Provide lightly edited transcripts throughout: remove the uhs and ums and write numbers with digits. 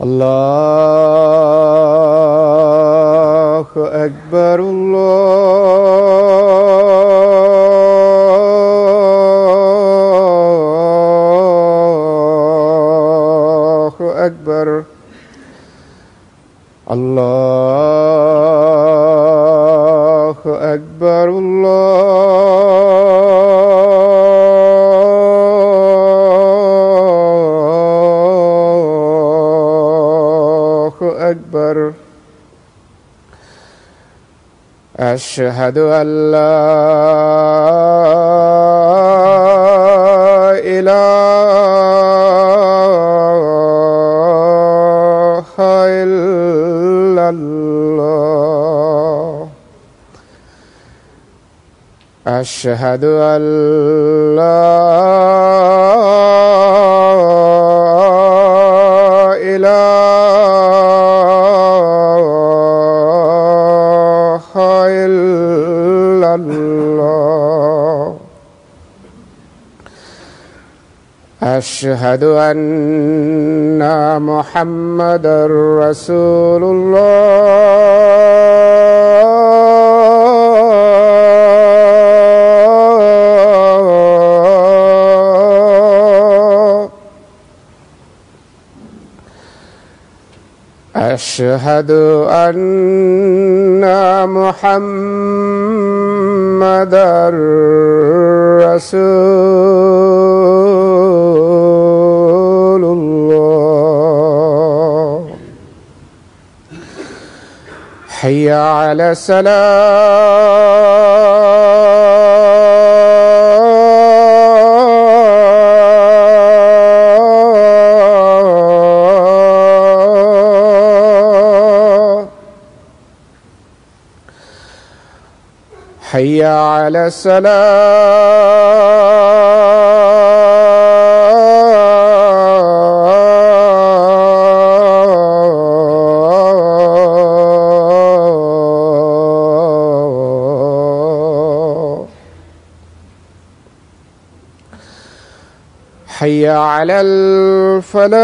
الله أكبر الله أكبر الله أكبر الله أكبر. أشهد أن لا إله إلا الله. أشهد أن لا إله إلا الله. أشهد أن محمدًا رسول الله. أشهد أن محمدًا رسول الله. حي على الصلاة. حي على الصلاة. حي على الفلاح.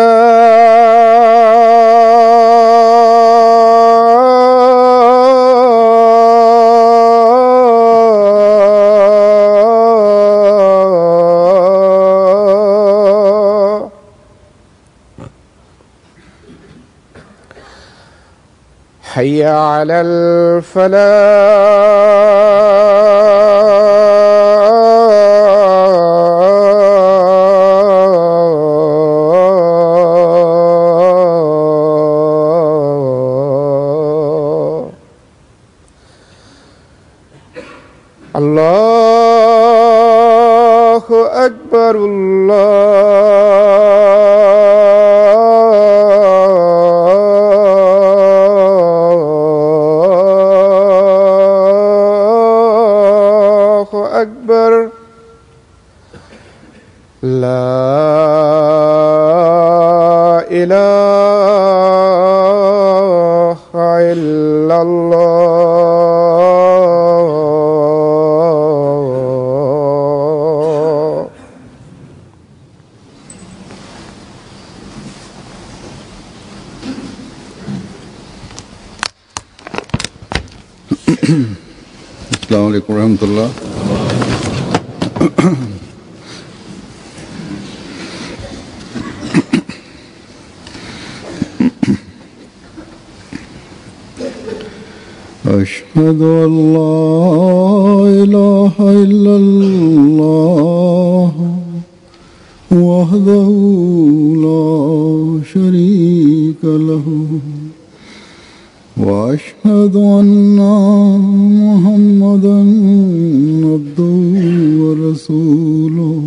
حي على الفلاح. الله أكبر الله أكبر. لا إله إلا الله. السلام عليكم ورحمة الله. أشهد أن لا إله إلا الله وحده لا شريك له وأشهد أن محمدًا عبده ورسوله.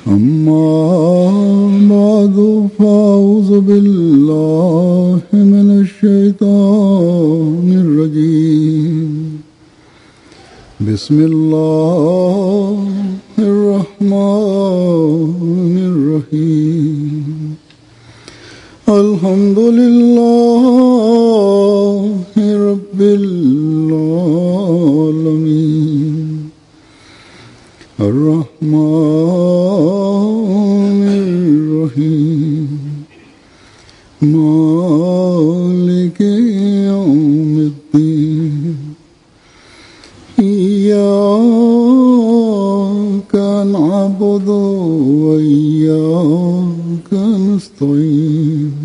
أما بعد فأعوذ بالله من الشيطان الشيطان الرجيم بسم الله الرحمن الرحيم الحمد لله رب العالمين الرحمن الرحيم مالك يوم الدين إياك نعبد وإياك نستعين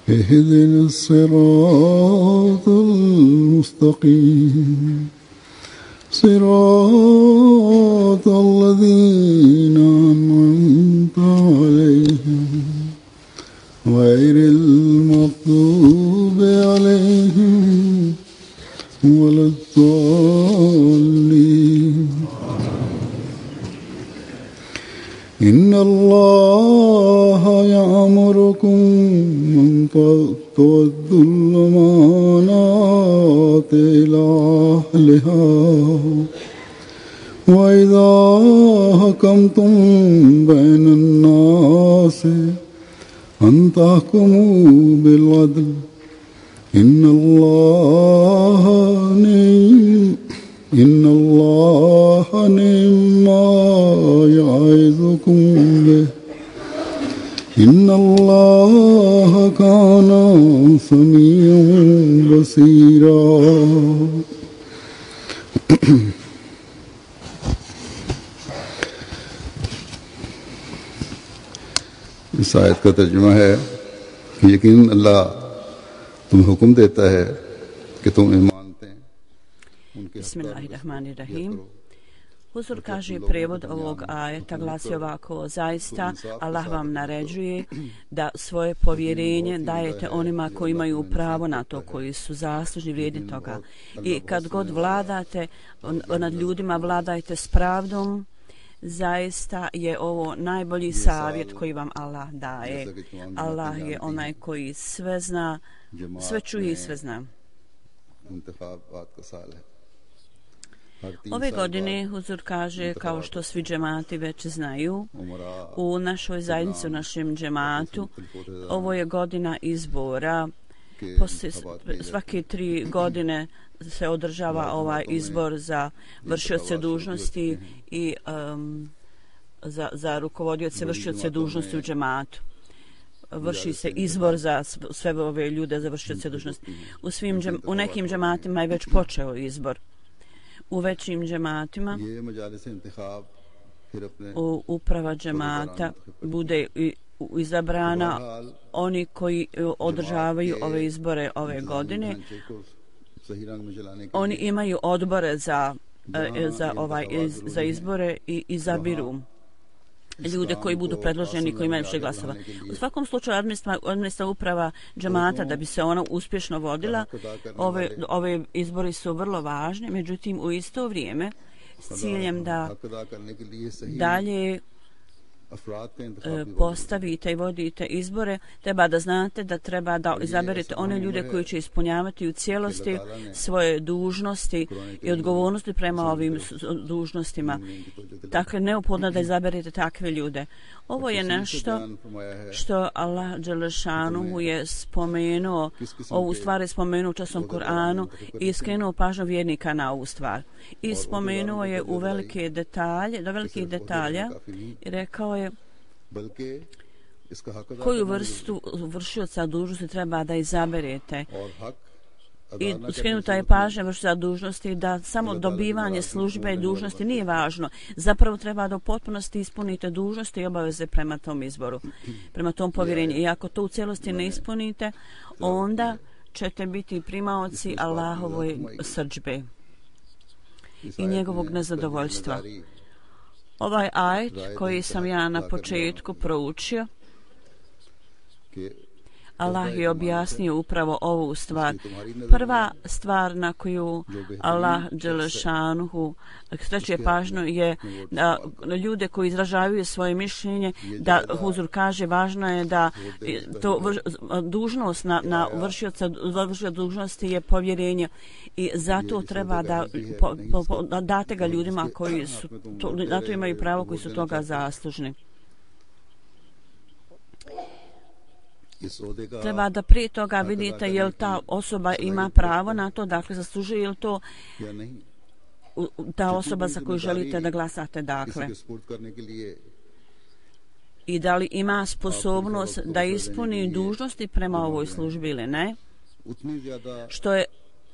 اهدنا الصراط المستقيم صراط الذين أنعمت عليهم غير المغضوب عليهم ولا الضالين إن الله يأمركم أن تؤدوا الأمانات إلى أهلها وإذا حكمتم بين الناس أن تحكموا بالعدل إن الله نعم ما يعظكم به إن الله كان سميعا بصيرا इस आयत का तर्जुमा है कि यकीन अल्लाह तुम्हें हुक्म देता है कि तुम ईमानते हैं उनके Bismillahirrahmanirrahim. Huzur kaže, prevod ovog ajeta glasi ovako: zaista Allah vam naređuje da svoje povjerenje dajete onima koji imaju pravo na to, koji su zaslužni vrijedni toga. I kad god vladate nad ljudima, vladajte s pravdom. Zaista je ovo najbolji savjet koji vam Allah daje. Allah je onaj koji sve zna, sve čuje i sve zna. Ove godine, Huzur kaže, kao što svi džemati već znaju, u našoj zajednici, u našem džematu, ovo je godina izbora. Svake 3 godine se održava ovaj izbor za vršioce dužnosti i za rukovodioce vršioce dužnosti u džematu. Vrši se izbor za sve ove ljude za vršioce dužnosti. U nekim džematima je već počeo izbor. U većim džematima uprava džemata bude izabrana oni koji održavaju ove izbore ove godine. Oni imaju odbore za izbore i izabiru ljude koji budu predloženi, koji imaju više glasova. U svakom slučaju administrativna uprava džemata, da bi se ona uspješno vodila, ove izbori su vrlo važni, međutim u isto vrijeme s ciljem da dalje postavite i vodite izbore, treba da znate da treba da izaberete one ljude koji će ispunjavati u cijelosti svoje dužnosti i odgovornosti prema ovim dužnostima. Dakle, neophodno da izaberete takve ljude. Ovo je nešto što Allah Đelešanuhu je spomenuo, ovu stvar je spomenuo u časnom Kur'anu i skrenuo pažnju vjernika na ovu stvar. I spomenuo je u velike detalje, do velikih detalja i rekao je koju vrstu vršioca dužnosti treba da izaberete. I skrenuta je pažnja vršioca dužnosti da samo dobivanje službe i dužnosti nije važno. Zapravo treba da u potpunosti ispunite dužnosti i obaveze prema tom izboru, prema tom povjerenju. I ako to u cijelosti ne ispunite, onda ćete biti primaoci Allahovoj srdžbe i njegovog nezadovoljstva. Ovaj ajet koji sam ja na početku proučio, Allah je objasnio upravo ovu stvar. Prva stvar na koju Allah dželešanuhu skreće pažnju je da ljude koji izražavaju svoje mišljenje, da Huzur kaže važno je da to dužnost na vršioca dužnosti je povjerenje i zato treba da date ga ljudima koji su na to imaju pravo, koji su toga zaslužni. Treba da prije toga vidite je li ta osoba ima pravo na to, dakle zaslužuje li to ta osoba za koju želite da glasate, dakle. I da li ima sposobnost da ispuni dužnosti prema ovoj službi ili ne, što je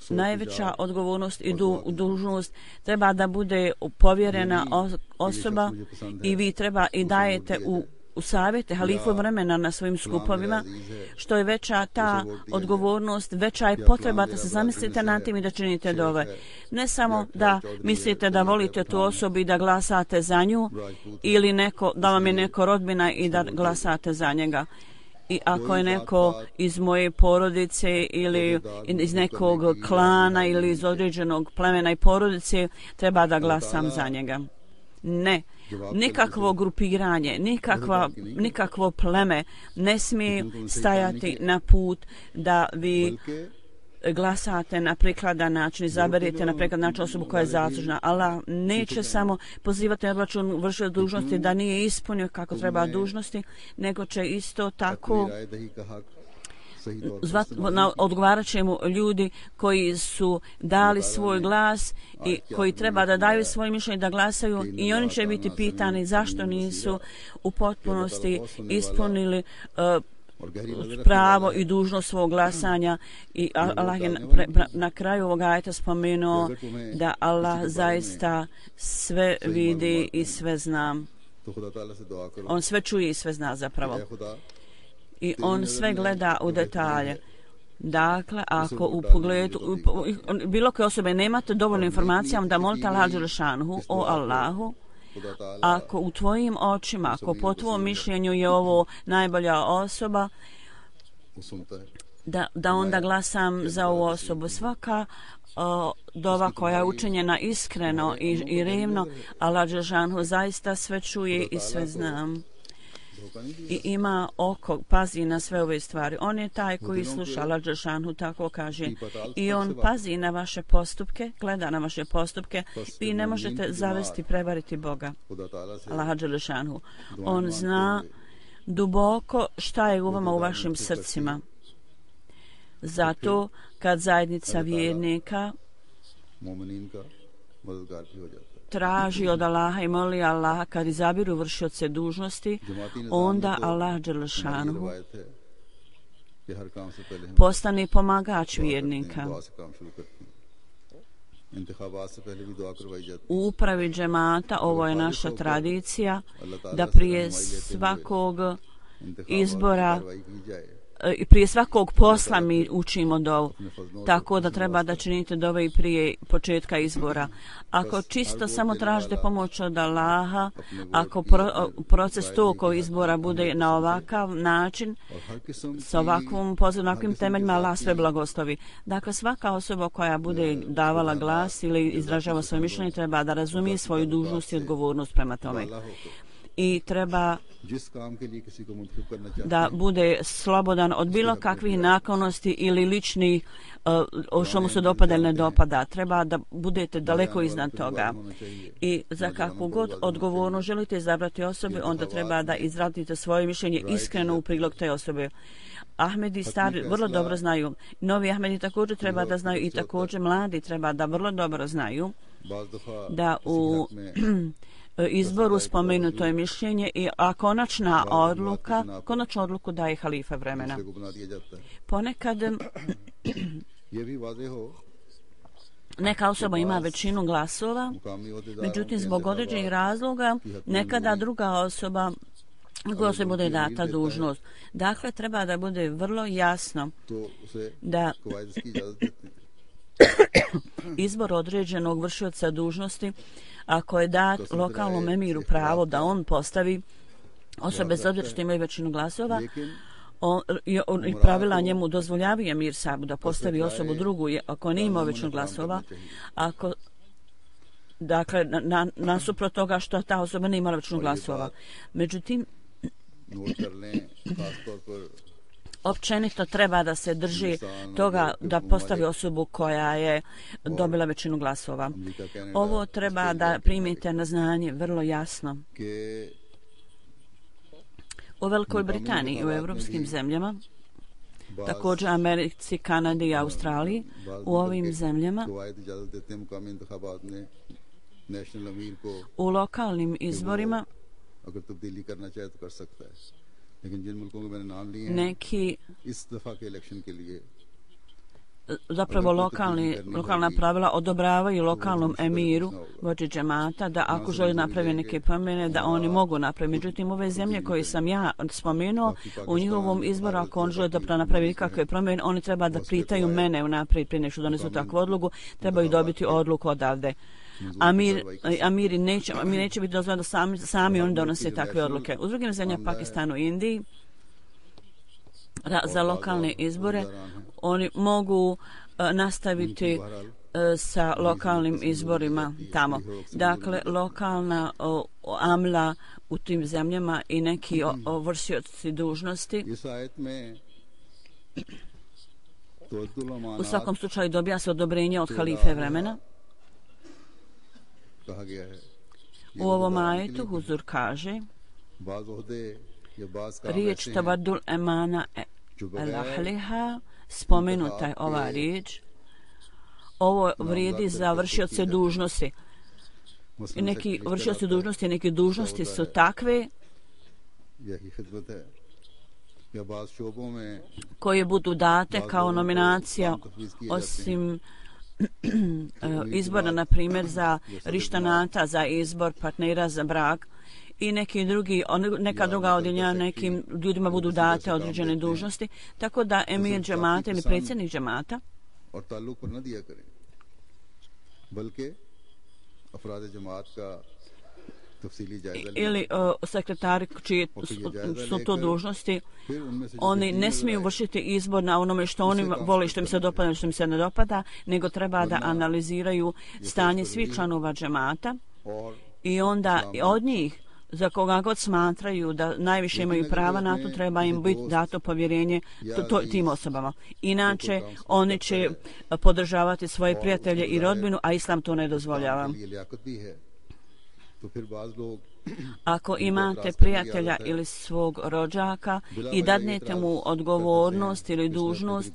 najveća odgovornost i dužnost, treba da bude povjerena osoba i vi treba i dajete u savjete halifu vremena na svojim skupovima. Što je veća ta odgovornost, veća je potreba da se zamislite nad tim i da činite dove. Ne samo da mislite da volite tu osobu i da glasate za nju ili da vam je neko rodbina i da glasate za njega. I ako je neko iz moje porodice ili iz nekog klana ili iz određenog plemena i porodice, treba da glasam za njega. Ne, nikakvo grupiranje, nikakvo pleme ne smije stajati na put da vi glasate na prikladan način, izaberete na prikladan način osobu koja je zaslužna. Allah neće samo pozivati na račun vršioca dužnosti da nije ispunio kako treba dužnosti, nego će isto tako odgovarat će mu ljudi koji su dali svoj glas i koji treba da daju svoje mišljenje da glasaju i oni će biti pitani zašto nisu u potpunosti ispunili pravo i dužnost svog glasanja. I Allah je na kraju ovog ajeta spomenuo da Allah zaista sve vidi i sve zna. On sve čuje i sve zna zapravo. I on sve gleda u detalje. Dakle, ako u pogledu bilo koje osobe nemate dovoljno informacija, onda molite Allah dželešanuhu, o Allahu, ako u tvojim očima, ako po tvojom mišljenju je ovo najbolja osoba, da onda glasam za ovu osobu. Svaka dova koja je učinjena iskreno i revno, Allah dželešanuhu zaista sve čuje i sve znam. I ima oko, pazi na sve ove stvari. On je taj koji sluša, Allah dželešanuhu tako kaže. I on pazi na vaše postupke, gleda na vaše postupke. Vi ne možete zavesti, prevariti Boga, Allah dželešanuhu. On zna duboko šta je u vama, u vašim srcima. Zato kad zajednica vjernika traži od Allaha i moli Allaha kad izabiru vršioce dužnosti, onda Allah dželešanuhu postane pomagač vjernika. U upravi džemata ovo je naša tradicija da prije svakog izbora i prije svakog posla mi učimo dovu, tako da treba da činite dove i prije početka izbora. Ako čisto samo tražite pomoć od Allaha, ako proces tog izbora bude na ovakav način, sa ovakvim temeljima, Allah sve blagoslovi. Dakle, svaka osoba koja bude davala glas ili izražava svoje mišljenje treba da razumije svoju dužnost i odgovornost prema tome. I treba da bude slobodan od bilo kakvih naklonosti ili ličnih što mu se dopada ili ne dopada. Treba da budete daleko iznad toga. I za kakvu god odgovornost želite izabrati osobe, onda treba da izradite svoje mišljenje iskreno u prilog te osobe. Ahmedi stari vrlo dobro znaju. Novi Ahmedi također treba da znaju i također mladi treba da vrlo dobro znaju da u izboru spomenuto je mišljenje a konačnu odluku daje halifa vremena. Ponekad neka osoba ima većinu glasova, međutim zbog određenih razloga nekada druga osoba koja se bude data dužnost. Dakle, treba da bude vrlo jasno da izbor određenog vršioca dužnosti, ako je dat lokalnom emiru pravo da on postavi osobe s obzirom što imaju većinu glasova, I pravila njemu dozvoljavaju emir sabu da postavi osobu drugu ako ne ima većinu glasova, ako dakle nasuprot toga što ta osoba ne ima većinu glasova. Međutim, općenito treba da se drži toga da postavi osobu koja je dobila većinu glasova. Ovo treba da primite na znanje vrlo jasno. U Velikoj Britaniji i u evropskim zemljama, također Americi, Kanadi i Australiji, u ovim zemljama u lokalnim izborima neki zapravo lokalna pravila odobravaju lokalnom emiru vođi džemata da ako želi napravi neke promjene da oni mogu napraviti. Međutim, ove zemlje koje sam ja spomenuo, u njihovom izboru ako on želi da napravi nikakve promjene, oni treba da pitaju mene unaprijed prije nego što donesu takvu odluku, trebaju dobiti odluku odavde. Mi neće biti dozvoljeno da sami oni donose takve odluke. U drugim zemljama, Pakistanu i Indiji, za lokalne izbore oni mogu nastaviti sa lokalnim izborima tamo. Dakle, lokalna amla u tim zemljama i neki vršioci dužnosti u svakom slučaju dobija se odobrenje od halife vremena. U ovom ajetu Huzur kaže riječ tabadul emana el-ahliha, spomenuta je ova riječ. Ovo vrijedi za vršioce dužnosti. Neki vršioci dužnosti, neke dužnosti su takve koje budu date kao nominacija osim izbora, na primjer, za rištanata, za izbor partnera za brak i neka druga odjeljenja nekim ljudima budu date određene dužnosti, tako da emir džemata ili predsjednik džemata ili sekretari čije su to dužnosti, oni ne smiju vršiti izbor na onome što oni vole, što im se dopada, što im se ne dopada, nego treba da analiziraju stanje svih članova džemata i onda od njih za koga god smatraju da najviše imaju prava na to, treba im biti dato povjerenje tim osobama. Inače, oni će podržavati svoje prijatelje i rodbinu, a islam to ne dozvoljava. Ako imate prijatelja ili svog rođaka i dadnete mu odgovornost ili dužnost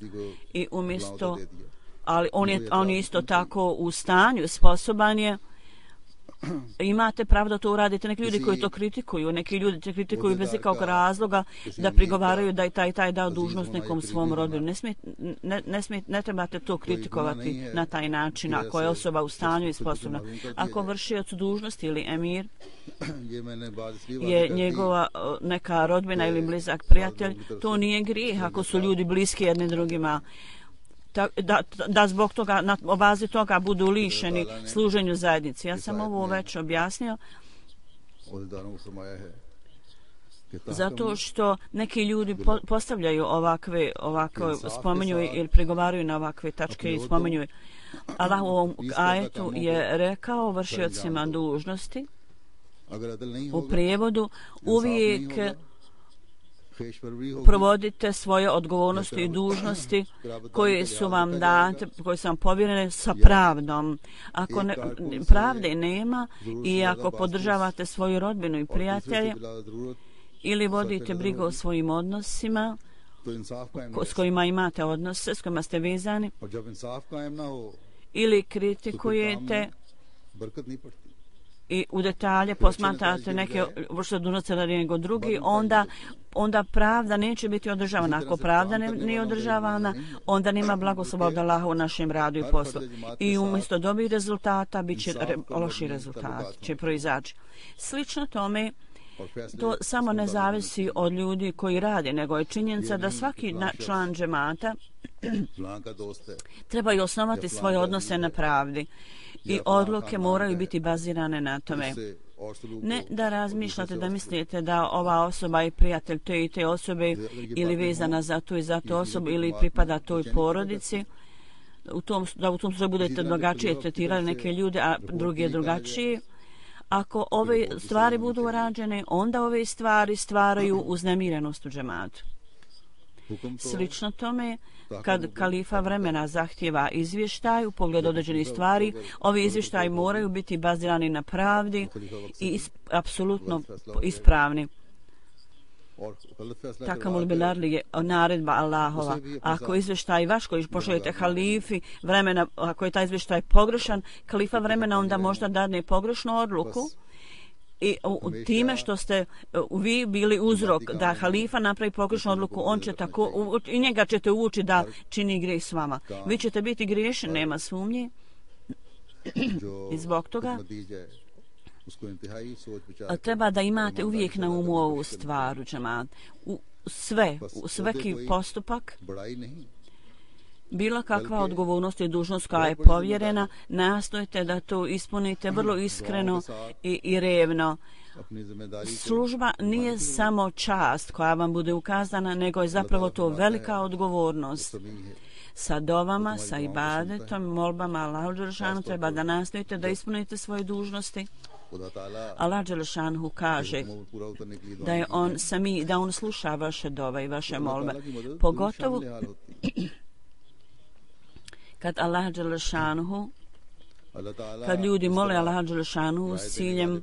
i umjesto, ali on je isto tako u stanju, sposoban je, imate pravo da to uradite. Neki ljudi koji to kritikuju, neki ljudi te kritikuju bez ikakvog razloga da prigovaraju da je taj dao dužnost nekom svom rodbinu. Ne trebate to kritikovati na taj način ako je osoba u stanju i sposobna. Ako vršioc dužnosti ili emir je njegova neka rodbina ili blizak prijatelj, to nije grijeh ako su ljudi bliski jedni drugima. Da zbog toga, na bazi toga budu lišeni služenju zajednici. Ja sam ovo već objasnio. Zato što neki ljudi postavljaju ovakve spominju ili pregovaraju na ovakve tačke i spominju. Allah u ovom ajetu je rekao vršiocima dužnosti u prijevodu uvijek provodite svoje odgovornosti i dužnosti koje su vam date, koje su vam povjerene sa pravdom. Ako pravde nema i ako podržavate svoju rodbinu i prijatelje ili vodite brigu o svojim odnosima s kojima imate odnose, s kojima ste vezani, ili kritikujete i u detalje posmatrate neke vrste dužnosti nego drugi, onda pravda neće biti održavana. Ako pravda nije održavana, onda nema blagoslova od Allaha u našem radu i poslu. I umjesto dobrih rezultata bit će loši rezultati, će proizaći. Slično tome To samo ne zavisi od ljudi koji rade, nego je činjenica da svaki član džemata trebaju osnovati svoje odnose na pravdi i odluke moraju biti bazirane na tome. Ne da razmišljate, da mislite da ova osoba je prijatelj te i te osobe ili vezana za tu i za tu osobu ili pripada toj porodici, da u tom slučaju budete drugačije tretirali neke ljude, a drugi drugačije. Ako ove stvari budu rađene, onda ove stvari stvaraju uznemirenost u džematu. Slično tome, kad kalifa vremena zahtjeva izvještaj u pogledu određenih stvari, ovi izvještaji moraju biti bazirani na pravdi i apsolutno ispravni. Takamul bilarli je naredba Allahova. Ako izvještaj vaš koji pošaljete halifi vremena, ako je taj izvještaj pogrešan, kalifa vremena onda možda dadne pogrešnu odluku i time što ste vi bili uzrok da halifa napravi pogrešnu odluku, on će tako, i njega ćete uvući da čini grijeh s vama. Vi ćete biti griješni, nema sumnje. I zbog toga treba da imate uvijek na umu ovu stvar u džemat. U svaki postupak, bila kakva odgovornost i dužnost koja je povjerena, nastojite da to ispunite vrlo iskreno i revno. Služba nije samo čast koja vam bude ukazana, nego je zapravo to velika odgovornost. Sa dovama, sa ibadetom, molbama Allahu dželešanu treba da nastojite da ispunite svoje dužnosti. Allah dželešanu kaže da je on sami, da on sluša vaše dove i vaše molbe. Pogotovo kad Allah dželešanu, kad ljudi mole Allah dželešanu s ciljem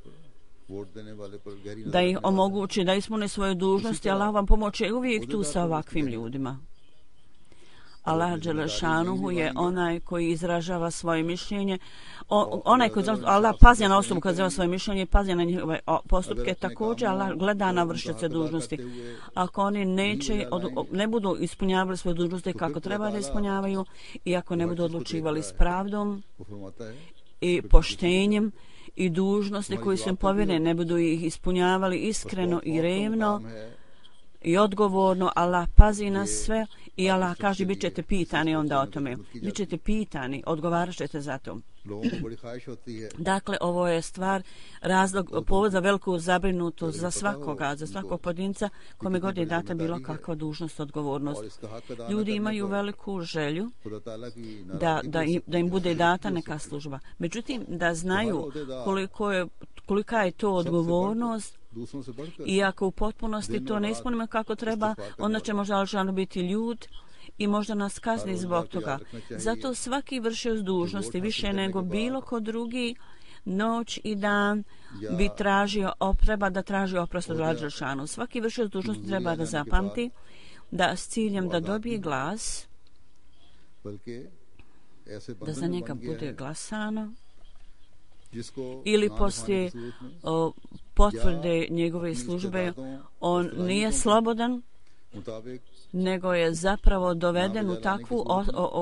da ih omogući da ispune svoje dužnosti, Allah vam pomoće uvijek tu sa ovakvim ljudima. Allah dželešanuhu je onaj koji izražava svoje mišljenje. Onaj koji Allah pazi na osobu koja izražava svoje mišljenje, pazi na njihove postupke. Također Allah gleda na vršioce dužnosti. Ako oni ne budu ispunjavali svoje dužnosti kako treba da ispunjavaju i ako ne budu odlučivali s pravdom i poštenjem i dužnosti koji su im povjerene, ne budu ih ispunjavali iskreno i revno i odgovorno, Allah pazi na sve i Allah kaže bit ćete pitani onda o tome. Bit ćete pitani, odgovarat ćete za to. Dakle, ovo je stvar, razlog, povod za veliku zabrinutost za svakoga, za svakog pojedinca kome god je data bilo kakva dužnost, odgovornost. Ljudi imaju veliku želju da im bude data neka služba. Međutim, da znaju kolika je to odgovornost, i ako u potpunosti to ne ispunimo kako treba, onda će možda biti ljud i možda nas kazni zbog toga. Zato svaki vršioc dužnosti više nego bilo ko drugi noć i dan bi treba da traži oprost od Allaha dželešanu. Svaki vršioc dužnosti treba da zapamti da s ciljem da dobije glas, da za njega bude glasano, ili poslije potvrde njegove službe on nije slobodan, nego je zapravo doveden u takvu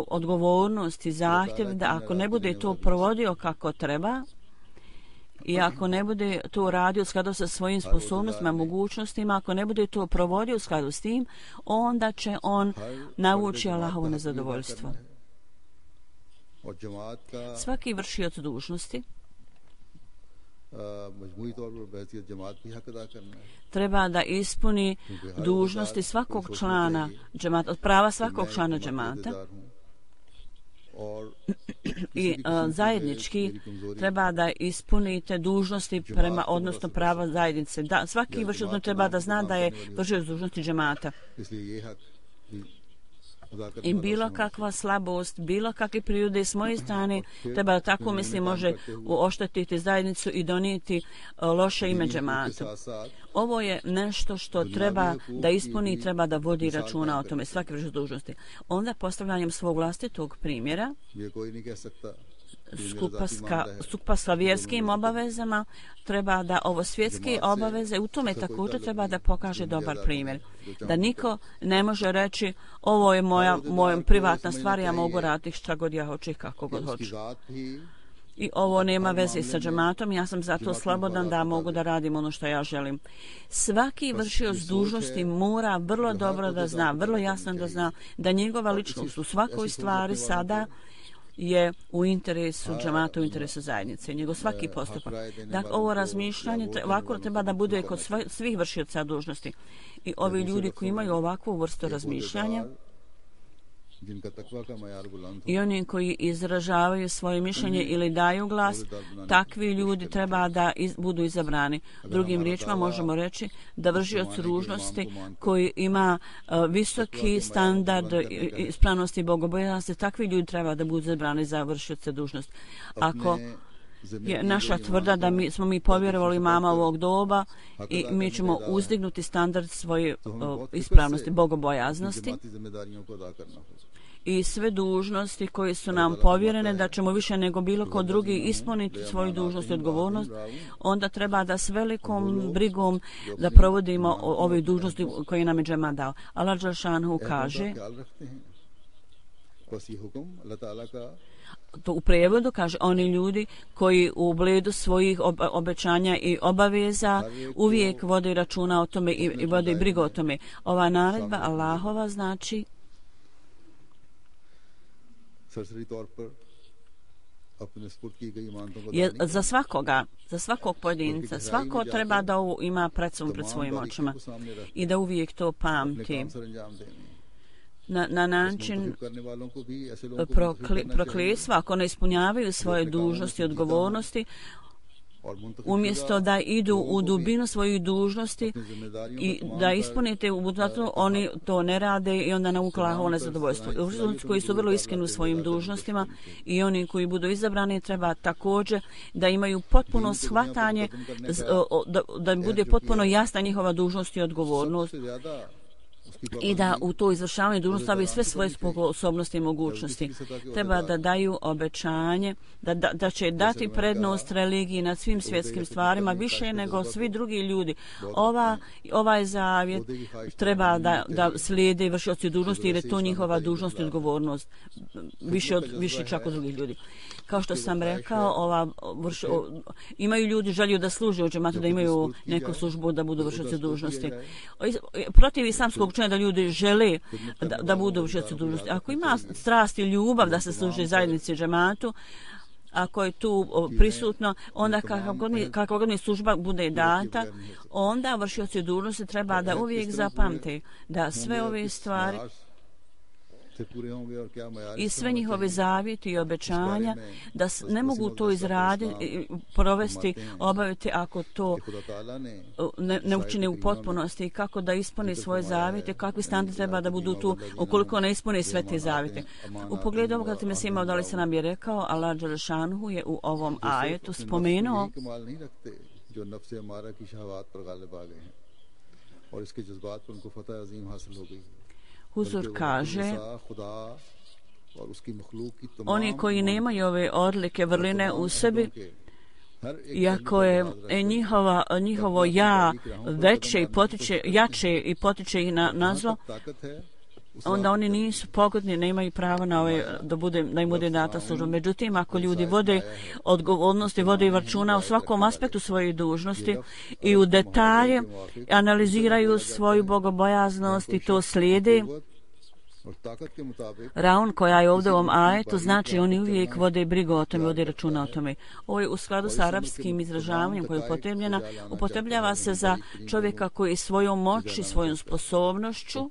odgovornost i zahtjev da ako ne bude to provodio kako treba i ako ne bude to radio u skladu sa svojim sposobnostima, mogućnostima, ako ne bude to provodio u skladu s tim, onda će on navući Allahovo nezadovoljstvo. Svaki vršioc dužnosti treba da ispuni dužnosti svakog člana džemata, od prava svakog člana džemata i zajednički treba da ispunite dužnosti prema, odnosno prava zajednice. Svaki vršioc treba da zna da je vršioc dužnosti džemata. I bilo kakva slabost, bilo kakve prirode s moje strane, treba da tako misli može oštetiti zajednicu i donijeti loše ime džematu. Ovo je nešto što treba da ispuni, treba da vodi računa o tome, svaki vršioc dužnosti. Onda postavljanjem svog vlastitog primjera, skupa sa vjerskim obavezama, treba da ovo svjetske obaveze, u tome također treba da pokaže dobar primjer. Da niko ne može reći ovo je moja privatna stvar, ja mogu raditi šta god ja hoću i kako god hoću. I ovo nema veze sa džematom, ja sam zato slobodan da mogu da radim ono što ja želim. Svaki vršioc dužnosti mora vrlo dobro da zna, vrlo jasno da zna da njegova ličnost u svakoj stvari sada je u interesu džemata, u interesu zajednice, njegov svaki postupak. Dakle, ovo razmišljanje ovako treba da bude kod svih vršioca dužnosti. I ovi ljudi koji imaju ovakvu vrstu razmišljanja i oni koji izražavaju svoje mišljenje ili daju glas, takvi ljudi treba da budu izabrani. Drugim riječima možemo reći da vršioc dužnosti koji ima visoki standard ispravnosti i bogobojaznosti, takvi ljudi treba da budu izabrani za vršioce dužnosti. Ako je naša tvrda da smo mi povjerovali mama ovog doba i mi ćemo uzdignuti standard svoje ispravnosti, bogobojaznosti i sve dužnosti koje su nam povjerene, da ćemo više nego bilo ko drugi ispuniti svoju dužnost i odgovornost, onda treba da s velikom brigom da provodimo ove dužnosti koje nam je džema dao. Allah dželšanhu kaže, to u prijevodu kaže, oni ljudi koji u ugledu svojih obećanja i obaveza uvijek vode računa o tome i vode brigu o tome. Ova naredba Allahova znači je za svakoga, za svakog pojedinca, svako treba da ovo ima pred svojim očima i da uvijek to pamti. Na način prokletstva, ako ne ispunjavaju svoje dužnosti i odgovornosti, umjesto da idu u dubinu svojih dužnosti i da ispunite u budućnosti, oni to ne rade i onda navuku Allahovo nezadovoljstvo. Koji su vrlo iskreni u svojim dužnostima i oni koji budu izabrani treba također da imaju potpuno shvatanje, da bude potpuno jasna njihova dužnost i odgovornost i da u to izvršavanje dužnosti stavi sve svoje sposobnosti i mogućnosti. Treba da daju obećanje da će dati prednost religiji nad svim svjetskim stvarima više nego svi drugi ljudi. Ovaj zavjet treba da slijede vršioci dužnosti jer je to njihova dužnost i odgovornost više čak od drugih ljudi. Kao što sam rekao, imaju ljudi želju da služe u džematu, da imaju neku službu, da budu vršioci dužnosti. Protiv islamskog učenja da ljudi žele da budu vršioci dužnosti. Ako ima strast i ljubav da se služi zajednici džematu, ako je tu prisutno, onda kakva god mi služba bude data, onda vršioci dužnosti treba da uvijek zapamte da sve ove stvari i sve njihove zavjeti i obećanja da ne mogu to izraditi, provesti, obaviti ako to ne učine u potpunosti i kako da ispune svoje zavjete, kakvi standardi treba da budu tu ukoliko ne ispune sve te zavjete. U pogledu ovoga kad Mesih Maud alejhi selam je rekao, Allah dželšanhu je u ovom ajetu spomenuo Huzur kaže, oni koji nemaju ove odlike vrline u sebi, iako je njihovo ja jače i potiče ih na zlo, onda oni nisu pogodni, nemaju pravo na da im bude data služba. Međutim, ako ljudi vode odgovornosti, vode i računa u svakom aspektu svoje dužnosti i u detalje analiziraju svoju bogobojaznost i to slijede, raun koja je ovdje u ovom ajetu, znači oni uvijek vode brigu o tome, vode računa o tome. Ovo je u skladu sa arapskim izražavanjem koje je upotrebljena. Upotrebljava se za čovjeka koji svojom moći, svojom sposobnošću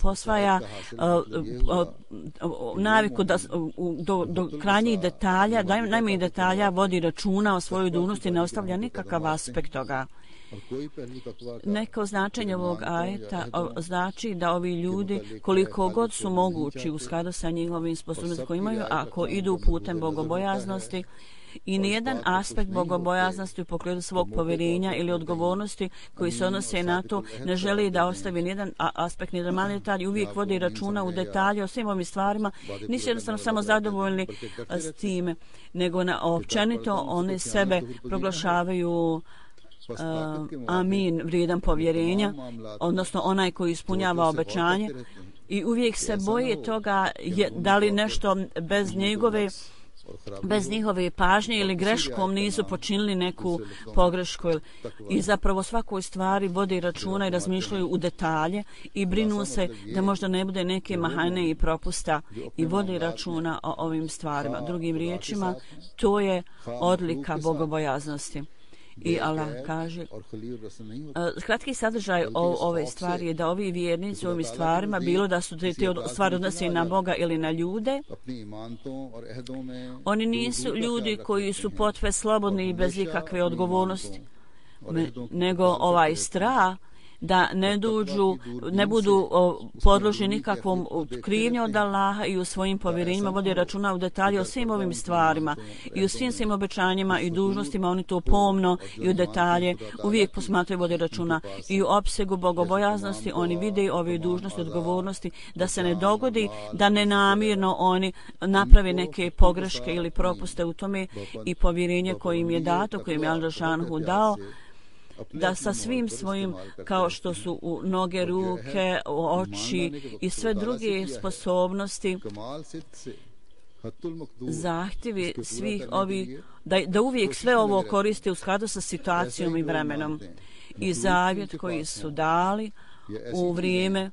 posvaja naviku da do krajnjih detalja, najmanjih detalja vodi računa o svojoj dužnosti i ne ostavlja nikakav aspekt toga. Neko značenje ovog ajeta znači da ovi ljudi koliko god su mogući u skladu sa njihovim sposobnostima koje imaju, ako idu putem bogobojaznosti i nijedan aspekt bogobojaznosti u pogledu svog povjerenja ili odgovornosti koji se odnose na to ne želi da ostavi nijedan aspekt, nijedan mali detalj, uvijek vodi računa u detalje o svim ovim stvarima, nisu jednostavno samo zadovoljni s time, nego općenito oni sebe proglašavaju amin, vrijedan povjerenja, odnosno onaj koji ispunjava obećanje i uvijek se boje toga da li nešto bez njihove pažnje ili greškom nisu počinili neku pogrešku i zapravo svakoj stvari vode računa i razmišljaju u detalje i brinu se da možda ne bude neke mahane i propusta i vode računa o ovim stvarima. Drugim riječima, to je odlika bogobojaznosti. I Allah kaže, kratki sadržaj ove stvari je da ovi vjernici u ovim stvarima, bilo da su te stvari odnose na Boga ili na ljude, oni nisu ljudi koji su potve slobodni i bez ikakve odgovornosti, nego ovaj strah da ne budu podložni nikakvom krivnju od Allaha i u svojim povjerenjima vode računa u detalje o svim ovim stvarima i u svim svim obećanjima i dužnostima, oni to pomno i u detalje uvijek posmatraju, vode računa i u opsegu bogobojaznosti oni vide ove dužnosti, odgovornosti, da se ne dogodi da nenamjerno oni naprave neke pogreške ili propuste u tome i povjerenje kojim je dato, kojim je Al-Đelešanu dao, da sa svim svojim, kao što su u noge, ruke, oči i sve druge sposobnosti, zahtjevi svih ovih, da uvijek sve ovo koriste u skladu sa situacijom i vremenom. I zavjet koji su dali u vrijeme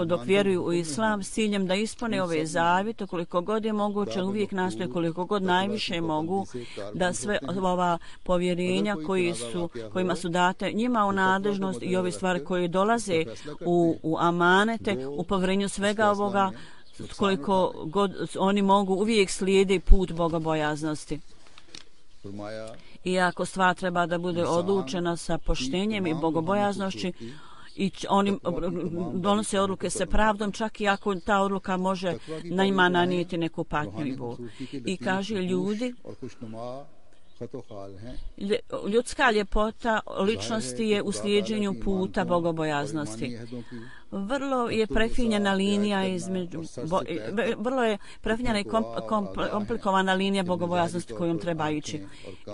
dok vjeruju u islam s ciljem da ispune ove zavjete koliko god je moguće, uvijek nastoje koliko god najviše mogu da sve ova povjerenja kojima su date njima u nadležnost i ove stvari koje dolaze u amanete, u povjerenju svega ovoga, koliko god oni mogu, uvijek slijede put bogobojaznosti. Iako stvar treba da bude odlučena sa poštenjem i bogobojaznošću, i oni donose odluke sa pravdom, čak i ako ta odluka može njima nanijeti neku patnju i bol. I kaže, ljudi, ljudska ljepota ličnosti je u slijeđenju puta bogobojaznosti. Vrlo je prefinjena linija vrlo je prefinjena i komplikovana linija bogobojaznosti kojom treba ići.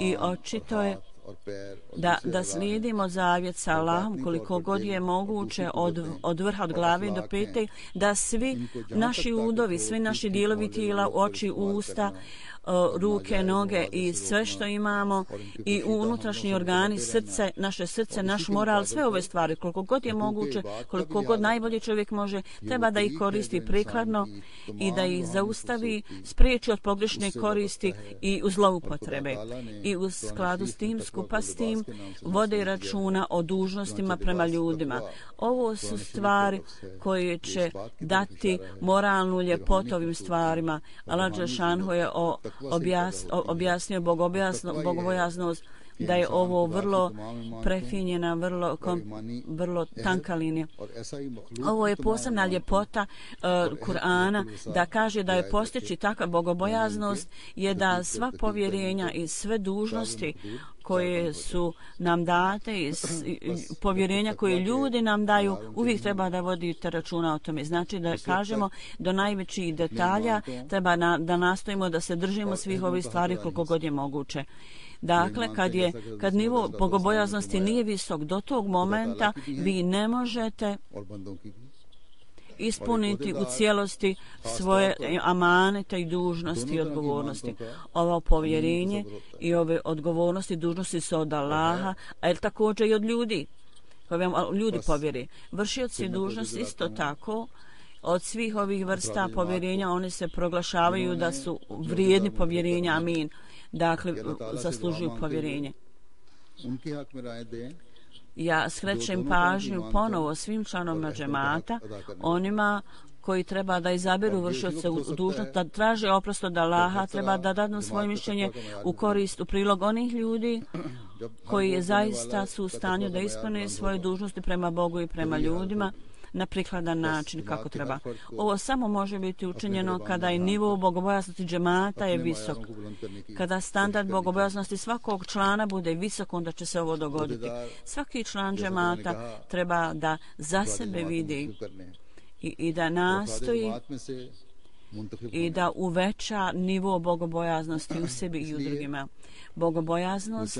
I očito je da slijedimo zavjet sa Allahom koliko god je moguće od vrha, od glave do pete, da svi naši udovi, svi naši dijelovi tijela, oči, usta, ruke, noge i sve što imamo i unutrašnji organi, srce, naše srce, naš moral, sve ove stvari, koliko god je moguće, koliko god najbolje čovjek može, treba da ih koristi prikladno i da ih zaustavi, spriječi od pogrešne koristi i u zloupotrebe. I u skladu s tim, skupa s tim, vode računa o dužnostima prema ljudima. Ovo su stvari koje će dati moralnu ljepotu ovim stvarima. Allah Đelešanu je objasnio bogobojaznost, da je ovo vrlo prefinjena, vrlo tanka linija. Ovo je posebna ljepota Kur'ana, da kaže da je postići takva bogobojaznost je da sva povjerenja i sve dužnosti koje su nam date i povjerenja koje ljudi nam daju, uvijek treba da vodite računa o tome. Znači da kažemo do najvećih detalja, treba da nastojimo da se držimo svih ovih stvari koliko god je moguće. Dakle, kad nivo bogobojaznosti nije visok, do tog momenta vi ne možete ispuniti u cijelosti svoje amanete i dužnosti i odgovornosti. Ovo povjerenje i ove odgovornosti, dužnosti su od Allaha, a također i od ljudi, koje vam ljudi povjeri. Vršioci dužnosti isto tako, od svih ovih vrsta povjerenja, oni se proglašavaju da su vrijedni povjerenja, amin. Dakle, zaslužuju povjerenje. Ja skrećem pažnju ponovo svim članovima džemata, onima koji treba da izaberu vršioce u dužnost, da traže oprost od Allaha, treba da dadnu svoje mišljenje u korist, u prilog onih ljudi koji zaista su u stanju da ispune svoje dužnosti prema Bogu i prema ljudima na prikladan način kako treba. Ovo samo može biti učinjeno kada je nivo bogobojaznosti džemata je visok. Kada standard bogobojaznosti svakog člana bude visok, onda će se ovo dogoditi. Svaki član džemata treba da za sebe vidi i da nastoji i da uveća nivo bogobojaznosti u sebi i u drugima. Bogobojaznost,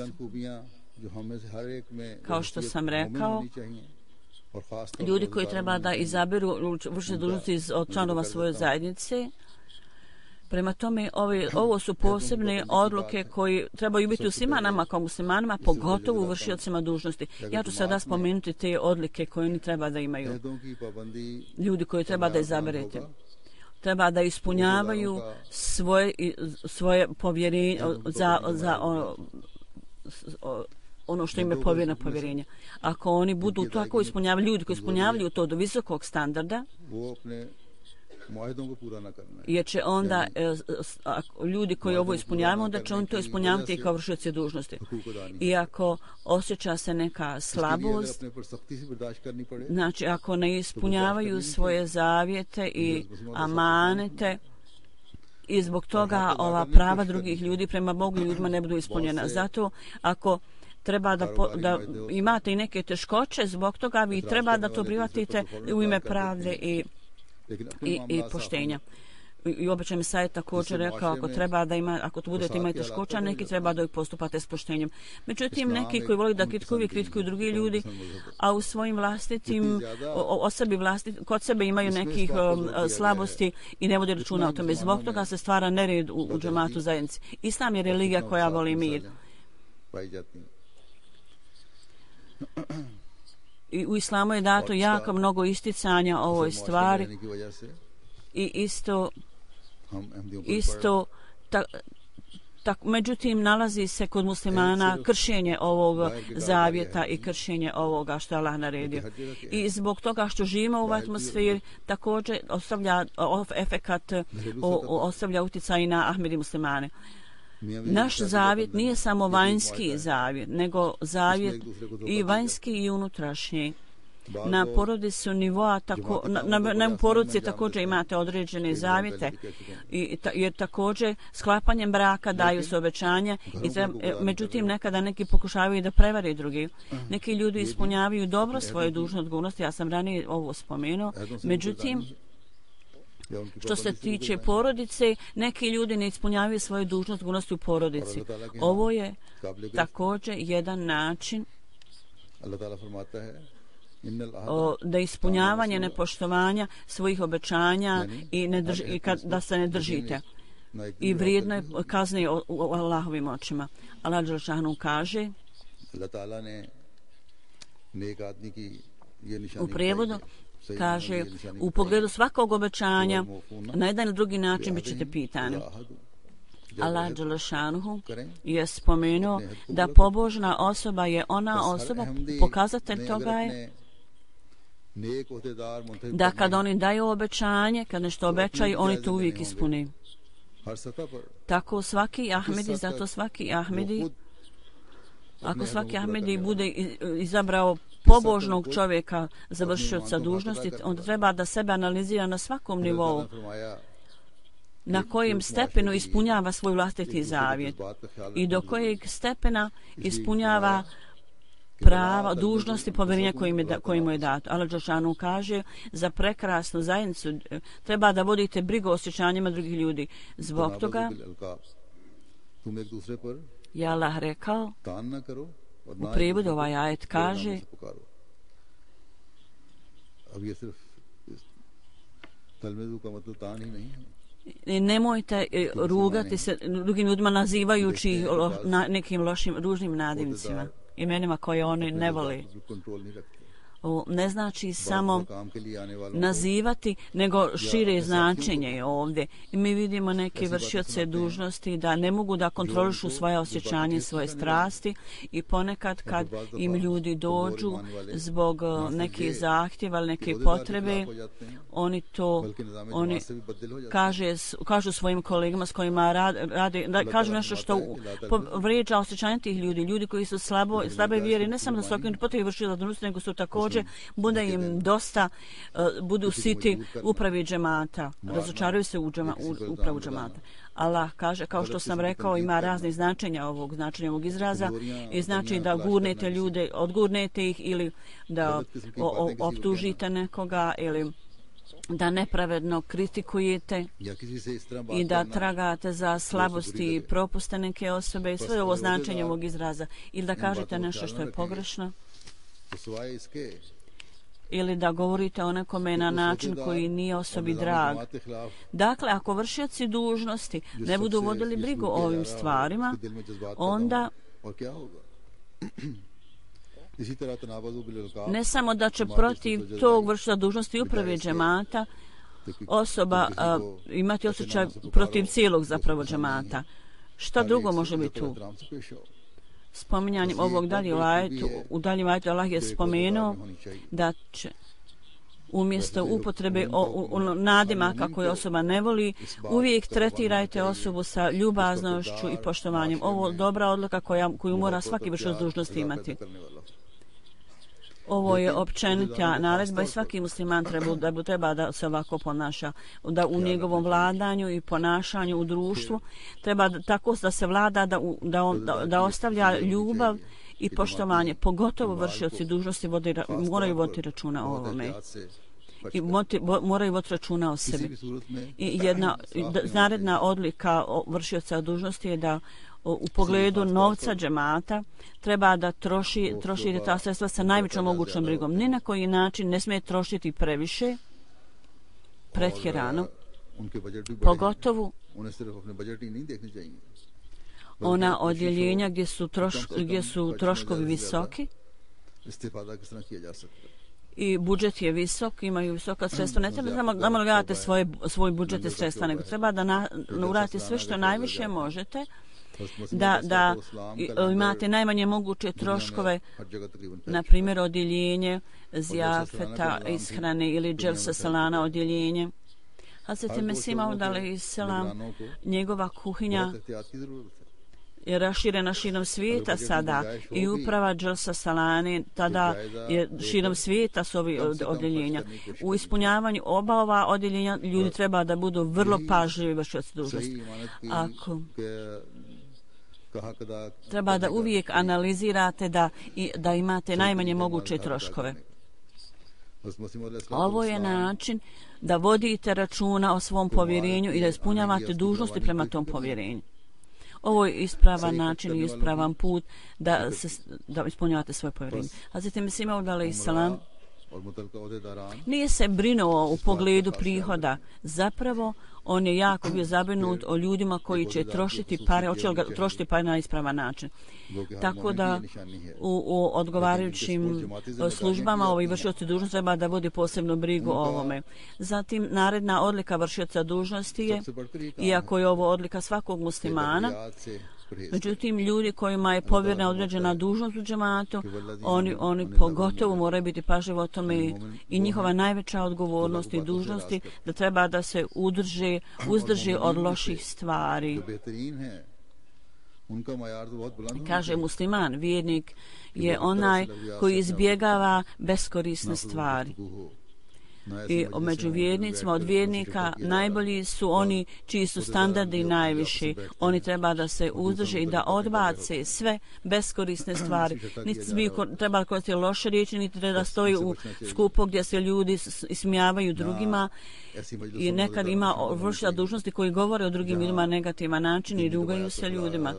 kao što sam rekao, ljudi koji treba da izaberu vršne dužnosti od članova svoje zajednice. Prema tome, ovo su posebne odluke koji trebaju biti u svima nama kao muslimanima, pogotovo u vršiocima dužnosti. Ja ću sada spomenuti te odlike koje oni treba da imaju. Ljudi koji treba da izaberete. Treba da ispunjavaju svoje povjerenje za ono što im je povjereno povjerenje. Ako oni budu tako ispunjavali, ljudi koji ispunjavaju to do visokog standarda, jer će onda ljudi koji ovo ispunjavaju, onda će oni to ispunjavati i kao vršioci dužnosti. I ako osjeća se neka slabost, znači ako ne ispunjavaju svoje zavjete i amanete, i zbog toga ova prava drugih ljudi prema Bogu i ljudima ne budu ispunjena. Zato ako treba da imate i neke teškoće, zbog toga vi treba da to prihvatite u ime pravde i poštenja. I običaj Mesaj također rekao, ako budete imati teškoća, neki treba da ih postupate s poštenjem. Međutim, neki koji voli da kritikuju drugi ljudi, a u svojim vlastitim kod sebe imaju nekih slabosti i ne vode računa o tome. Zbog toga se stvara nered u džematu zajednici. Islam je religija koja voli mir. I u islamu je dato jako mnogo isticanja ovoj stvari i međutim nalazi se kod muslimana kršenje ovog zavjeta i kršenje ovoga što je Allah naredio. I zbog toga što živimo u ovoj atmosferi također ostavlja utjecaj na Ahmedi muslimane. Naš zavjet nije samo vanjski zavjet, nego zavjet i vanjski i unutrašnji. Na porodicu nivoa, na porodici također imate određene zavjete, jer također sklapanjem braka daju se obećanja, međutim nekada neki pokušavaju da prevare drugi. Neki ljudi ispunjavaju dobro svoje dužne odgovornosti, ja sam ranije ovo spomenuo, međutim što se tiče porodice, neki ljudi ne ispunjavaju svoju dužnost odgovornosti u porodici. Ovo je također jedan način da ispunjavanje nepoštovanja svojih obećanja i da se ne držite. I vrijedno je kazne u Allahovim očima. Allah dželešanu kaže u prijevodu, kaže, u pogledu svakog obećanja na jedan ili drugi način bit ćete pitani. Allah dželešanu je spomenuo da pobožna osoba je ona osoba, pokazatelj toga je da kad oni daju obećanje, kad nešto obećaju, oni to uvijek ispuni. Tako svaki Ahmedi, zato svaki Ahmedi, ako svaki Ahmedi bude izabrao pobožnog čovjeka za vršioca dužnosti, onda treba da sebe analizira na svakom nivou, na kojem stepenu ispunjava svoj vlastiti zavjet i do kojeg stepena ispunjava prava, dužnosti, povjerenja koji mu je dato. Allah dželešanu kaže, za prekrasnu zajednicu treba da vodite brigu o osjećanjima drugih ljudi. Zbog toga je Allah rekao, u prijevodu ovaj ajet kaže, nemojte rugati se drugim ljudima nazivajući nekim lošim, ružnim nadimcima, imenima koje oni ne vole. Ne znači samo nazivati, nego šire značenje je ovdje. I mi vidimo neke vršioce dužnosti da ne mogu da kontrolišu svoje osjećanje, svoje strasti i ponekad kad im ljudi dođu zbog neke zahtjeva ili neke potrebe, oni kažu svojim kolegama s kojima rade, kažu nešto što vrijeđa osjećanje tih ljudi. Ljudi koji su slabe vjeri, ne samo da su okrenuti potrebe vršioca dužnosti, nego su također bude im dosta, budu siti upravi džemata, razočaraju se u upravu džemata. Allah kaže, kao što sam rekao, ima razne značenja ovog izraza i znači da gurnete ljude, odgurnete ih ili da optužite nekoga ili da nepravedno kritikujete i da tragate za slabosti i propuste neke osobe i sve ovo značenje ovog izraza ili da kažete nešto što je pogrešno. ili da govorite o nekome na način koji nije osobi drag. Dakle, ako vršioci dužnosti ne budu vodili brigu o ovim stvarima, onda ne samo da će protiv tog vršioca dužnosti uprave džemata osoba imati osjećaj protiv cijelog zapravo džemata. Šta drugo može biti tu? Spominjanjem ovog u daljem ajetu Allah je spomenuo da će umjesto upotrebe nadimaka koje osoba ne voli, uvijek tretirajte osobu sa ljubaznošću i poštovanjem. Ovo je dobra odluka koju mora svaki vršilac dužnosti imati. Ovo je općenita naredba i svaki musliman treba da se ovako ponaša, da u njegovom vladanju i ponašanju u društvu treba tako da se vlada da ostavlja ljubav i poštovanje, pogotovo vršioci dužnosti moraju voditi računa o ovome i moraju voditi računa o sebi. I jedna naredna odlika vršioca dužnosti je da u pogledu novca džemata treba da troši ta sredstva sa najvećom mogućom brigom. Ni na koji način ne smije trošiti previše, pretjerano, pogotovo ona odjeljenja gdje su troškovi visoki i budžet je visok, imaju visoka sredstva. Ne treba samo da gledate svoj budžet i sredstva, nego treba da uradite sve što najviše možete da imate najmanje moguće troškove, na primjer odjeljenje zjafeta, ishrane ili dželsa salana odjeljenje. Hazreti Mesih Maud alejselam, njegova kuhinja je raširena širom svijeta sada i uprava dželsa salane tada je širom svijeta s ovih odjeljenja. U ispunjavanju oba ova odjeljenja ljudi treba da budu vrlo pažljivi vršioci dužnosti. Treba da uvijek analizirate da imate najmanje moguće troškove. Ovo je način da vodite računa o svom povjerenju i da ispunjavate dužnosti prema tom povjerenju. Ovo je ispravan način i ispravan put da ispunjavate svoje povjerenje. Hazreti Mesih Maud alejselam nije se brinuo u pogledu prihoda. Zapravo, on je jako bio zabrinut o ljudima koji će trošiti pare, hoće li ga trošiti pare na ispravan način. Tako da u odgovarajućim službama ovi vršioci dužnosti treba da vodi posebnu brigu o ovome. Zatim, naredna odlika vršioca dužnosti je, iako je ovo odlika svakog muslimana, međutim, ljudi kojima je povjerena određena dužnost u džematu, oni pogotovo moraju biti pažljivi o tome i njihova najveća odgovornost i dužnosti da treba da se uzdrži od loših stvari. Kaže musliman, vjernik je onaj koji izbjegava beskorisne stvari. I među vjernicima od vjernika najbolji su oni čiji su standardi najviši. Oni treba da se uzdrže i da odbace sve beskorisne stvari. Niti bi trebali koristiti loše riječi, niti da stoji u skupu gdje se ljudi ismijavaju drugima. I nekad ima vršitelja dužnosti koji govore o drugim ljudima na negativan način i rugaju se ljudima.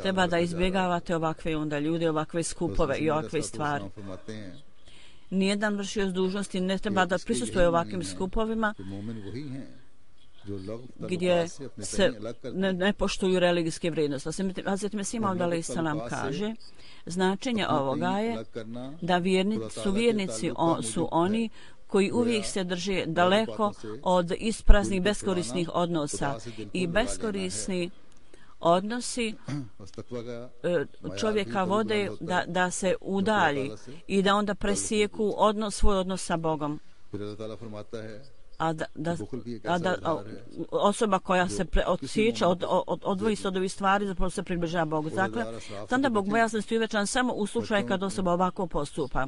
Treba da izbjegavate ovakve ljude, ovakve skupove i ovakve stvari. Nijedan vršioc dužnosti ne treba da prisustvuje ovakvim skupovima gdje se ne poštuju religijske vrijednosti. Hazreti Mesih Maud alejselam kaže, značenje ovoga je da vjernici su oni koji uvijek se drže daleko od ispraznih beskorisnih odnosa i beskorisni odnosi čovjeka vode da se udalji i da onda presijeku svoj odnos sa Bogom. A da osoba koja se odsjeća, odvoji se od ovih stvari, zapravo se približava Bogu. Dakle, onda Bog bojaznosti uvećan samo u slučaju kad osoba ovako postupa.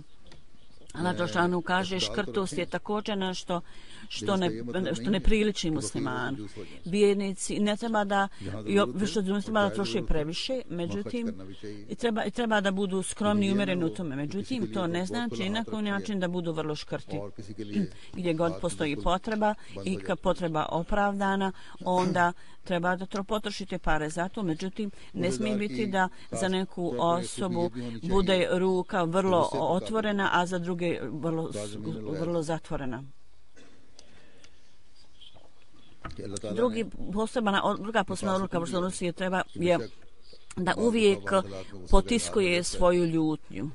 Allah Đelešanu kaže, škrtost je također nešto što ne priliči muslimanu. Vjernici ne treba da troše previše, međutim treba da budu skromni i umjereni u tome. Međutim, to ne znači na koji način da budu vrlo škrti. Gdje god postoji potreba i kad potreba opravdana, onda treba da potrošite pare za to, međutim ne smije biti da za neku osobu bude ruka vrlo otvorena, a za druge vrlo zatvorena. Druga posebna odluka vršnosti treba je da uvijek potiskuje svoju ljutnju.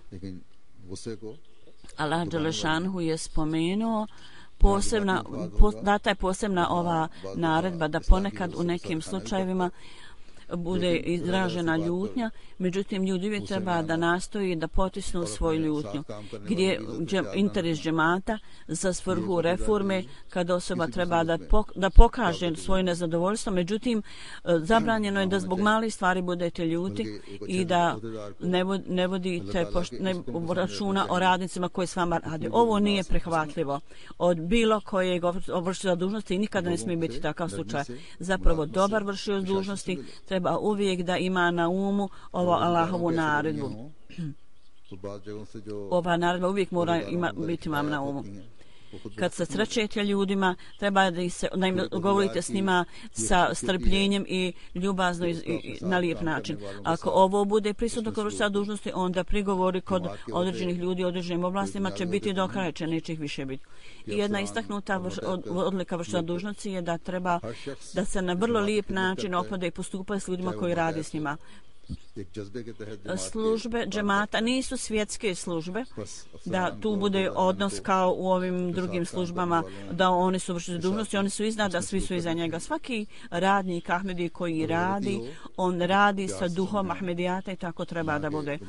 Allah Đelešanhu je spomenuo data je posebna ova naredba da ponekad u nekim slučajevima bude izražena ljutnja, međutim ljudi uvijek treba da nastoji da potisnu svoju ljutnju. Gdje interes džemata za svrhu reforme, kada osoba treba da pokaže svoje nezadovoljstvo, međutim zabranjeno je da zbog malih stvari budete ljuti i da ne vodite računa o radnicima koji s vama rade. Ovo nije prihvatljivo od bilo kojeg vršioca dužnosti i nikada ne smije biti takav slučaj. Zapravo dobar vršioc dužnosti treba uvijek da ima na umu ovo Allahovu naredbu. Ova naredba uvijek mora biti vam na umu. Kad se srećete ljudima, treba da im govorite s njima sa strpljenjem i ljubazno i na lijep način. Ako ovo bude prisutno kod vršioca dužnosti, onda prigovori kod određenih ljudi u određenim oblastima će biti do kraja, neće ih više biti. I jedna istaknuta odlika vršioca dužnosti je da treba da se na vrlo lijep način opode i postupa s ljudima koji radi s njima. Službe džemata nisu svjetske službe, da tu bude odnos kao u ovim drugim službama, da oni su vršioci dužnosti, oni su iznad, da svi su iza njega. Svaki radnik Ahmedi koji radi, on radi sa duhom Ahmedijata i tako treba da bude.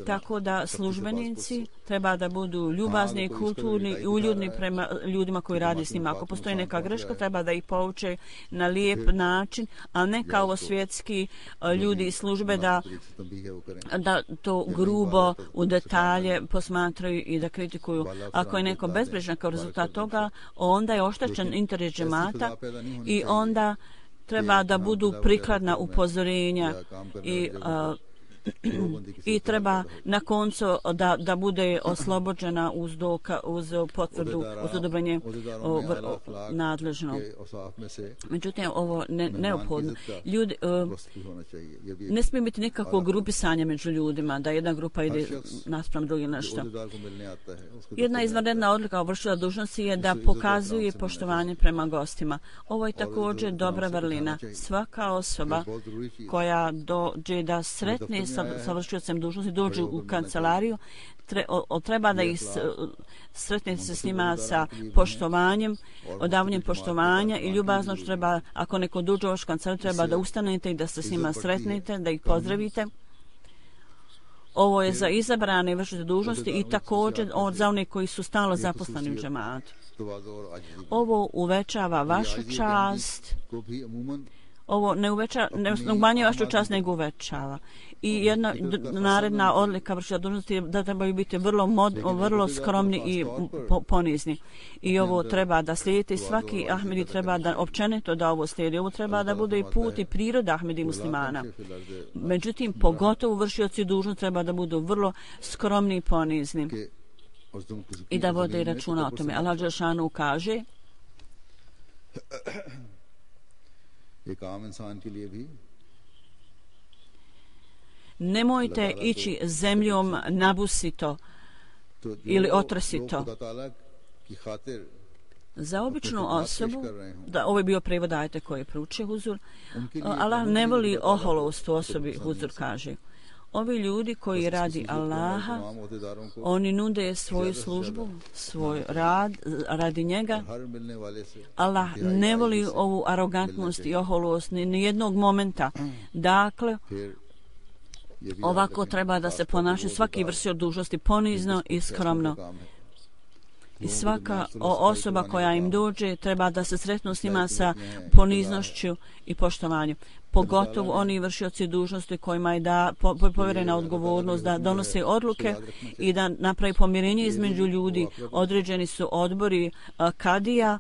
Tako da službenici treba da budu ljubazni i kulturni i uljudni prema ljudima koji radi s njima. Ako postoji neka greška, treba da ih pouče na lijep način, a ne kao svjetski ljudi iz službe da to grubo u detalje posmatraju i da kritikuju. Ako je neko bezbrižan kao rezultat toga, onda je oštećen interes džemata i onda treba da budu prikladna upozorenja i treba na koncu da bude oslobođena uz potvrdu, uz odobrenje nadležnog. Međutim, ovo neophodno. Ljudi, ne smije biti nikakvo grupisanje među ljudima, da jedna grupa ide naspram drugi nešto. Jedna izvanredna odlika vršioca dužnosti je da pokazuje poštovanje prema gostima. Ovo je također dobra vrlina. Svaka osoba koja dođe da sretne sa vršiocem dužnosti, dođu u kancelariju, treba da ih sretnete se s njima sa poštovanjem, odavanjem poštovanja i ljubazno treba, ako neko dođe u vašu kancelariju, treba da ustanete i da se s njima sretnete, da ih pozdravite. Ovo je za izabrane vršioce dužnosti i također za one koji su stalno zaposleni u džematu. Ovo uvećava vašu čast. Ovo ne umanjuje vašu čast, nego uvećava. I jedna naredna odlika vršioca dužnosti je da trebaju biti vrlo skromni i ponizni. I ovo treba da slijedi. Svaki Ahmedi treba da općenito da ovo slijedi. Ovo treba da bude i put i priroda Ahmedi muslimana. Međutim, pogotovo vršioci dužnosti treba da budu vrlo skromni i ponizni. I da vode računa o tome. Allah Đelešanu kaže: nemojte ići zemljom nabusito ili otresito. Za običnu osobu, ovo je bio prevod ajeta koji je proučio Huzur, Allah ne voli oholost u osobi, Huzur kaže. Ovi ljudi koji radi Allaha, oni nude svoju službu, svoj rad, radi njega. Allah ne voli ovu arogantnost i oholost ni jednog momenta. Dakle, ovako treba da se ponaša svaki vršioc dužnosti ponizno i skromno. I svaka osoba koja im dođe treba da se sretnu s njima sa poniznošću i poštovanjem. Pogotovo oni vršioci dužnosti kojima je povjerena odgovornost da donose odluke i da napravi pomirenje između ljudi. Određeni su odbori kadija.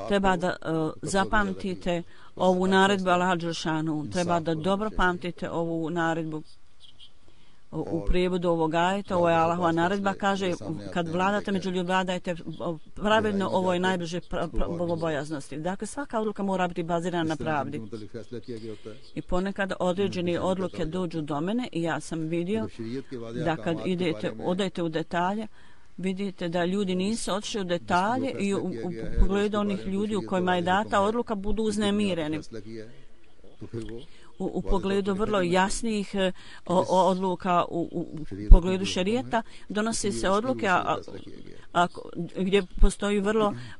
Treba da zapamtite ovu naredbu Allaha Đelešanu. Treba da dobro pamtite ovu naredbu. U prijevodu ovog ajeta, ovo je Allahova naredba, kaže kad vladate među ljudima, vladajte pravedno, ovo je najbliže bogobojaznosti. Dakle, svaka odluka mora biti bazirana na pravdi. I ponekad određene odluke dođu do mene i ja sam vidio da kad odete u detalje, vidite da ljudi nisu otišli u detalje i u pogledu onih ljudi u kojima je data odluka budu uznemireni. U pogledu vrlo jasnih odluka u pogledu šerijeta donose se odluke gdje postoji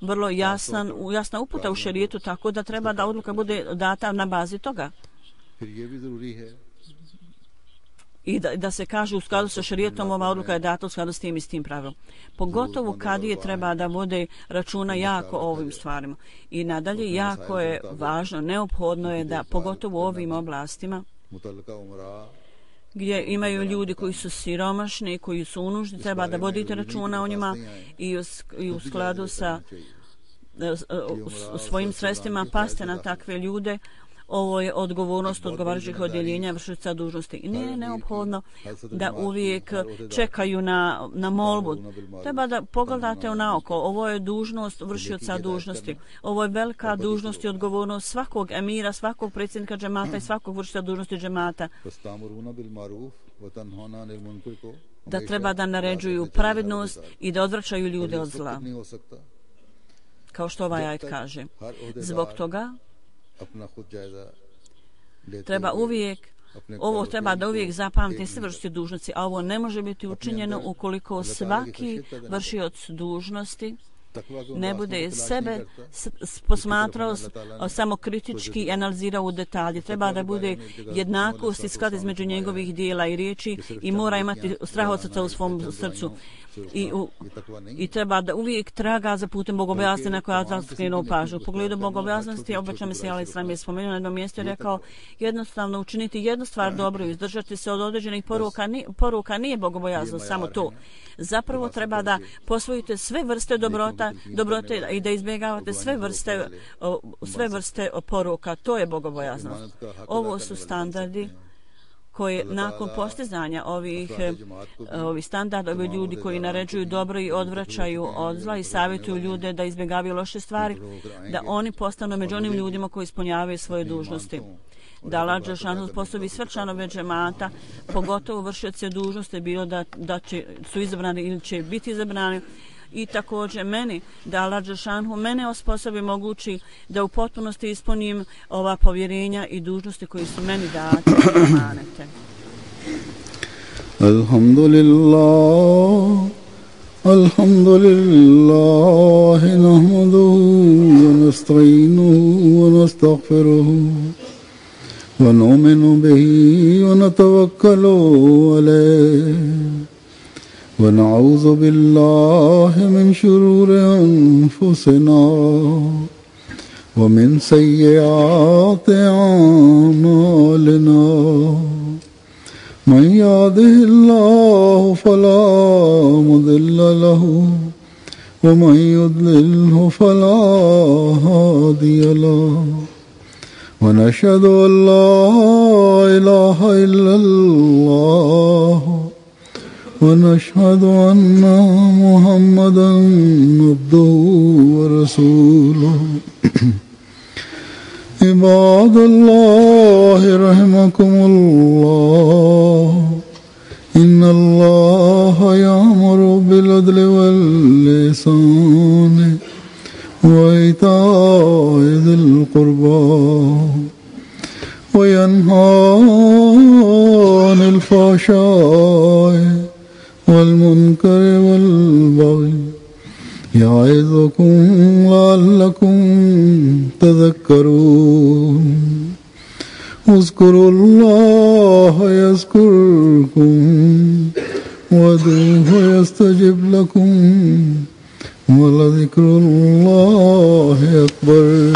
vrlo jasna uputa u šerijetu, tako da treba da odluka bude data na bazi toga. I da se kaže u skladu sa šerijetom ova odluka je data u skladu s tim i s tim pravilom. Pogotovo kad je treba da vode računa jako o ovim stvarima. I nadalje jako je važno, neophodno je da pogotovo u ovim oblastima gdje imaju ljudi koji su siromašni, koji su u nuždi, treba da vodite računa o njima i u skladu sa svojim sredstvima paste na takve ljude. Ovo je odgovornost odgovarajućih odjeljenja vršioca dužnosti. I nije neophodno da uvijek čekaju na molbu. Treba da pogledate naoko. Ovo je dužnost vršioca dužnosti. Ovo je velika dužnost i odgovornost svakog emira, svakog predsjednika džemata i svakog vršioca dužnosti džemata. Da treba da naređuju pravednost i da odvraćaju ljude od zla. Kao što ovaj ajet kaže. Zbog toga treba da uvijek zapamti sve vršioci dužnosti, a ovo ne može biti učinjeno ukoliko svaki vršioc dužnosti ne bude sebe posmatrao samo kritički i analizirao u detalje. Treba da bude jednakost i sklad između njegovih dijela i riječi i mora imati strah od srca u svom srcu. I treba da uvijek traga za putem bogobojaznosti na koja je skrenuo pažnju. U pogledu bogobojaznosti, obećao mi se Alejhi selam je spomenuo na jednom mjestu i rekao jednostavno učiniti jednu stvar dobro i izdržati se od određenih poruka nije bogobojaznost, samo to. Zapravo treba da posvojite sve vrste dobrote i da izbjegavate sve vrste poruka. To je bogobojaznost. Ovo su standardi koje nakon postizanja ovih standarda, ovi ljudi koji naređuju dobro i odvraćaju od zla i savjetuju ljude da izbjegavaju loše stvari, da oni postanu među onim ljudima koji ispunjavaju svoje dužnosti. Da Allah dželešanu poslovi sve članove džemata, pogotovo vršioce dužnosti, bilo da su izabrani ili će biti izabrani, i također da Allah dželešanu mene osposobi mogući da u potpunosti ispunim ova povjerenja i dužnosti koji su meni date i amanete. Alhamdulillah nahmaduhu wa nasta'inuhu wa nastaghfiruhu wa nu'minu bihi wa natawakkalu alayhi ونعوذ بالله من شرور أنفسنا ومن سيئات أعمالنا من يهده الله فلا مضل له ومن يضلله فلا هادي له ونشهد أن لا إله إلا الله ونشهد أن محمدا عبده ورسوله عباد الله رحمكم الله إن الله يأمر بالعدل والإحسان وإيتاء ذي القربى وينهى عن الفحشاء والمنكر والبغي يعظكم لعلكم تذكرون اذكروا الله يذكركم وادعوه يستجب لكم ولذكر الله أكبر.